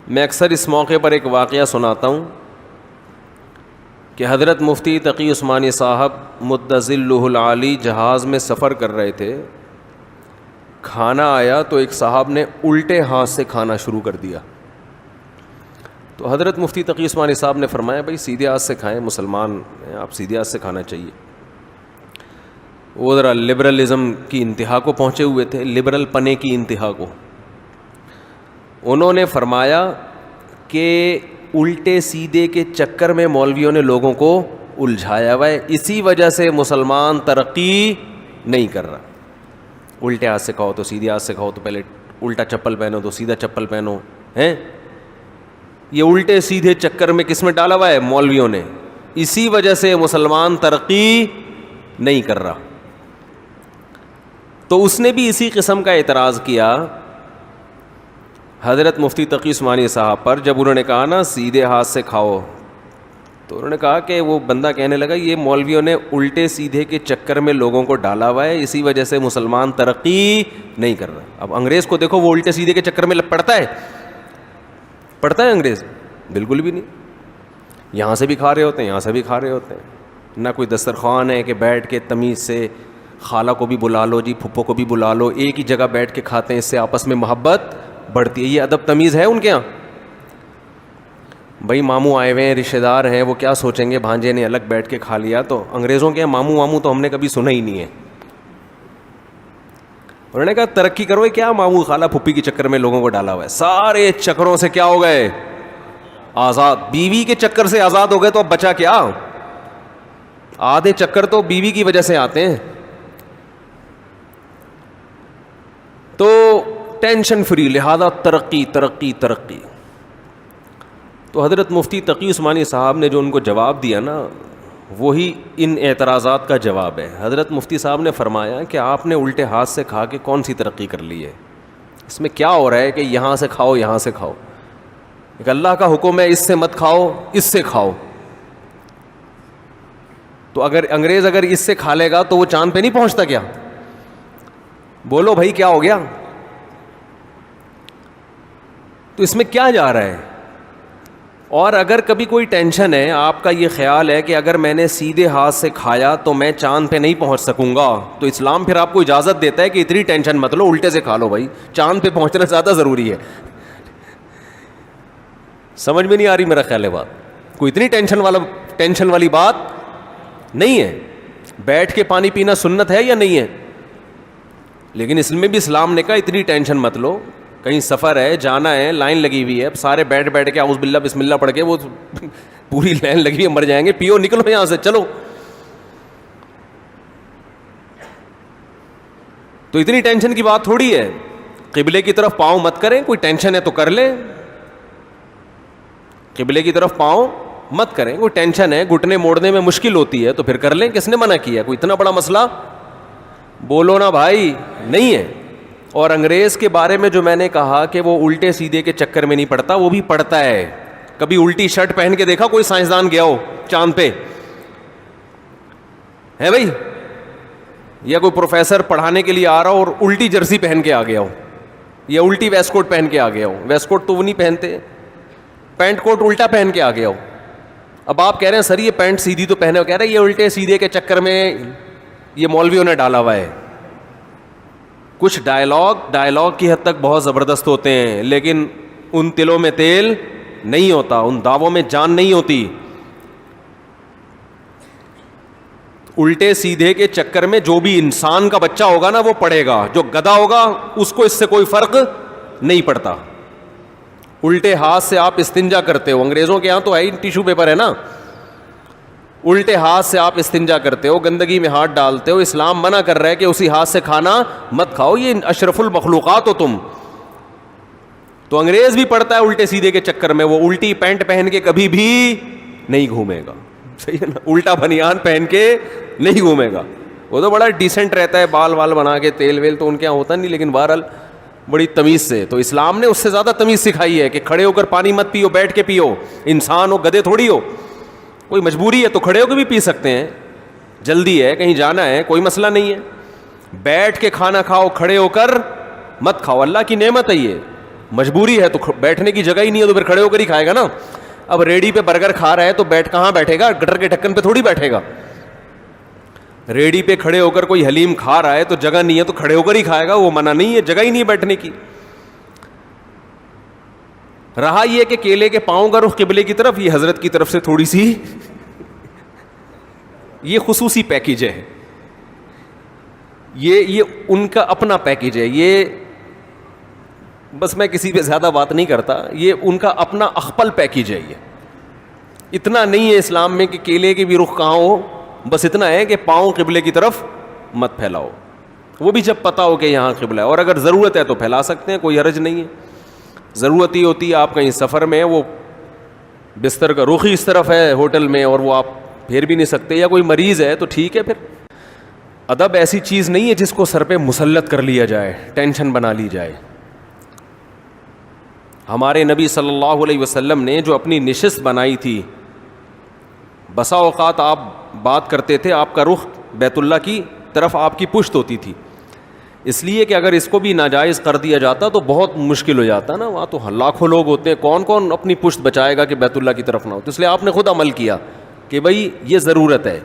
میں اکثر اس موقع پر ایک واقعہ سناتا ہوں کہ حضرت مفتی تقی عثمانی صاحب مدظلہ العالی جہاز میں سفر کر رہے تھے. کھانا آیا تو ایک صاحب نے الٹے ہاتھ سے کھانا شروع کر دیا. تو حضرت مفتی تقی عثمانی صاحب نے فرمایا بھائی سیدھے ہاتھ سے کھائیں, مسلمان ہیں آپ, سیدھے ہاتھ سے کھانا چاہیے. وہ ذرا لبرلزم کی انتہا کو پہنچے ہوئے تھے, لبرل پنے کی انتہا کو. انہوں نے فرمایا کہ الٹے سیدھے کے چکر میں مولویوں نے لوگوں کو الجھایا ہوا ہے, اسی وجہ سے مسلمان ترقی نہیں کر رہا. الٹے ہاتھ سے کھاؤ تو سیدھے ہاتھ سے کھاؤ, تو پہلے الٹا چپل پہنو تو سیدھا چپل پہنو ہیں. یہ الٹے سیدھے چکر میں کس میں ڈالا ہوا ہے؟ مولویوں نے. اسی وجہ سے مسلمان ترقی نہیں کر رہا. تو اس نے بھی اسی قسم کا اعتراض کیا حضرت مفتی تقی عثمانی صاحب پر, جب انہوں نے کہا نا سیدھے ہاتھ سے کھاؤ, تو انہوں نے کہا کہ وہ بندہ کہنے لگا یہ مولویوں نے الٹے سیدھے کے چکر میں لوگوں کو ڈالا ہوا ہے, اسی وجہ سے مسلمان ترقی نہیں کر رہا. اب انگریز کو دیکھو, وہ الٹے سیدھے کے چکر میں پڑتا ہے انگریز؟ بالکل بھی نہیں. یہاں سے بھی کھا رہے ہوتے ہیں, یہاں سے بھی کھا رہے ہوتے ہیں. نہ کوئی دسترخوان ہے کہ بیٹھ کے تمیز سے خالہ کو بھی بلا لو جی, پھپھو کو بھی بلا لو, ایک ہی جگہ بیٹھ کے کھاتے ہیں, اس سے آپس میں محبت بڑھتی ہے. یہ ادب تمیز ہے ان کے یہاں؟ بھائی ماموں آئے ہوئے ہیں, رشتہ دار ہیں, وہ کیا سوچیں گے بھانجے نے الگ بیٹھ کے کھا لیا. تو انگریزوں کے ماموں ماموں تو ہم نے کبھی سنا ہی نہیں ہے. انہوں نے کہا ترقی کرو, کیا ماموں خالہ پھپھی کے چکر میں لوگوں کو ڈالا ہوا ہے. سارے چکروں سے کیا ہو گئے؟ آزاد. بیوی کے چکر سے آزاد ہو گئے تو اب بچا کیا؟ آدھے چکر تو بیوی کی وجہ سے آتے ہیں. تو ٹینشن فری, لہذا ترقی ترقی ترقی. تو حضرت مفتی تقی عثمانی صاحب نے جو ان کو جواب دیا نا, وہی ان اعتراضات کا جواب ہے. حضرت مفتی صاحب نے فرمایا کہ آپ نے الٹے ہاتھ سے کھا کے کون سی ترقی کر لی ہے؟ اس میں کیا ہو رہا ہے کہ یہاں سے کھاؤ یہاں سے کھاؤ؟ ایک اللہ کا حکم ہے اس سے مت کھاؤ, اس سے کھاؤ. تو اگر انگریز اگر اس سے کھا لے گا تو وہ چاند پہ نہیں پہنچتا کیا؟ بولو بھائی کیا ہو گیا؟ تو اس میں کیا جا رہا ہے؟ اور اگر کبھی کوئی ٹینشن ہے, آپ کا یہ خیال ہے کہ اگر میں نے سیدھے ہاتھ سے کھایا تو میں چاند پہ نہیں پہنچ سکوں گا, تو اسلام پھر آپ کو اجازت دیتا ہے کہ اتنی ٹینشن مت لو, الٹے سے کھا لو بھائی, چاند پہ پہنچنا زیادہ ضروری ہے. سمجھ میں نہیں آ رہی میرا خیال ہے بات؟ کوئی اتنی ٹینشن والی بات نہیں ہے. بیٹھ کے پانی پینا سنت ہے یا نہیں ہے؟ لیکن اس میں بھی اسلام نے کہا اتنی ٹینشن مت لو. کہیں سفر ہے, جانا ہے, لائن لگی ہوئی ہے, اب سارے بیٹھ کے اعوذ باللہ بسم اللہ پڑھ کے, وہ پوری لائن لگی ہوئی ہے, مر جائیں گے. پیو, نکلو یہاں سے, چلو. تو اتنی ٹینشن کی بات تھوڑی ہے. قبلے کی طرف پاؤں مت کریں, کوئی ٹینشن ہے تو کر لیں. قبلے کی طرف پاؤں مت کریں, کوئی ٹینشن ہے, گھٹنے موڑنے میں مشکل ہوتی ہے تو پھر کر لیں. کس نے منع کیا؟ کوئی اتنا بڑا مسئلہ بولو نا بھائی نہیں ہے. اور انگریز کے بارے میں جو میں نے کہا کہ وہ الٹے سیدھے کے چکر میں نہیں پڑتا, وہ بھی پڑتا ہے. کبھی الٹی شرٹ پہن کے دیکھا کوئی سائنسدان گیا ہو چاند پہ ہے بھائی؟ یا کوئی پروفیسر پڑھانے کے لیے آ رہا ہو اور الٹی جرسی پہن کے آ گیا ہو, یا الٹی ویسٹ کوٹ پہن کے آ گیا ہو. ویسٹ کوٹ تو وہ نہیں پہنتے, پینٹ کوٹ الٹا پہن کے آ گیا ہو. اب آپ کہہ رہے ہیں سر یہ پینٹ سیدھی تو پہنے ہو, کہہ رہے ہیں یہ الٹے سیدھے کے چکر میں یہ مولویوں نے ڈالا ہوا ہے. کچھ ڈائلاگ کی حد تک بہت زبردست ہوتے ہیں, لیکن ان تلوں میں تیل نہیں ہوتا, ان دعووں میں جان نہیں ہوتی. الٹے سیدھے کے چکر میں جو بھی انسان کا بچہ ہوگا نا وہ پڑے گا, جو گدھا ہوگا اس کو اس سے کوئی فرق نہیں پڑتا. الٹے ہاتھ سے آپ استنجا کرتے ہو, انگریزوں کے یہاں تو ہے ٹیشو پیپر ہے نا, الٹے ہاتھ سے آپ استنجا کرتے ہو, گندگی میں ہاتھ ڈالتے ہو. اسلام منع کر رہا ہے کہ اسی ہاتھ سے کھانا مت کھاؤ, یہ اشرف المخلوقات ہو تم. تو انگریز بھی پڑتا ہے الٹے سیدھے کے چکر میں, وہ الٹی پینٹ پہن کے کبھی بھی نہیں گھومے گا, صحیح ہے نا, الٹا بنیان پہن کے نہیں گھومے گا. وہ تو بڑا ڈیسنٹ رہتا ہے, بال وال بنا کے, تیل ویل تو ان کے یہاں ہوتا نہیں, لیکن بہرحال بڑی تمیز سے. تو اسلام نے اس سے زیادہ تمیز سکھائی ہے کہ کھڑے ہو کر پانی مت پیو, بیٹھ کے پیو. انسان ہو, گدھے تھوڑی ہو. کوئی مجبوری ہے تو کھڑے ہو کے بھی پی سکتے ہیں, جلدی ہے کہیں جانا ہے کوئی مسئلہ نہیں ہے. بیٹھ کے کھانا کھاؤ, کھڑے ہو کر مت کھاؤ, اللہ کی نعمت ہے یہ. مجبوری ہے تو بیٹھنے کی جگہ ہی نہیں ہے تو پھر کھڑے ہو کر ہی کھائے گا نا. اب ریڑھی پہ برگر کھا رہا ہے تو کہاں بیٹھے گا؟ گٹر کے ڈھکن پہ تھوڑی بیٹھے گا. ریڑھی پہ کھڑے ہو کر کوئی حلیم کھا رہا ہے تو جگہ نہیں ہے تو کھڑے ہو کر ہی کھائے گا, وہ منع نہیں ہے, جگہ ہی نہیں ہے بیٹھنے کی. رہا یہ کہ کیلے کے پاؤں کا رخ قبلے کی طرف, یہ حضرت کی طرف سے تھوڑی سی یہ خصوصی پیکیج ہے, یہ ان کا اپنا پیکیج ہے. یہ بس میں کسی پہ زیادہ بات نہیں کرتا, یہ ان کا اپنا اخپل پیکیج ہے. یہ اتنا نہیں ہے اسلام میں کہ کیلے کے بھی رخ کہاں ہو, بس اتنا ہے کہ پاؤں قبلے کی طرف مت پھیلاؤ, وہ بھی جب پتہ ہو کہ یہاں قبلہ ہے. اور اگر ضرورت ہے تو پھیلا سکتے ہیں, کوئی حرج نہیں ہے. ضرورت ہی ہوتی ہے آپ کہیں سفر میں, وہ بستر کا رخ ہی اس طرف ہے ہوٹل میں اور وہ آپ پھیر بھی نہیں سکتے, یا کوئی مریض ہے تو ٹھیک ہے. پھر ادب ایسی چیز نہیں ہے جس کو سر پہ مسلط کر لیا جائے, ٹینشن بنا لی جائے. ہمارے نبی صلی اللہ علیہ وسلم نے جو اپنی نشست بنائی تھی, بسا اوقات آپ بات کرتے تھے آپ کا رخ بیت اللہ کی طرف آپ کی پشت ہوتی تھی, اس لیے کہ اگر اس کو بھی ناجائز کر دیا جاتا تو بہت مشکل ہو جاتا نا. وہاں تو لاکھوں لوگ ہوتے ہیں, کون کون اپنی پشت بچائے گا کہ بیت اللہ کی طرف نہ ہو. تو اس لیے آپ نے خود عمل کیا کہ بھائی یہ ضرورت ہے.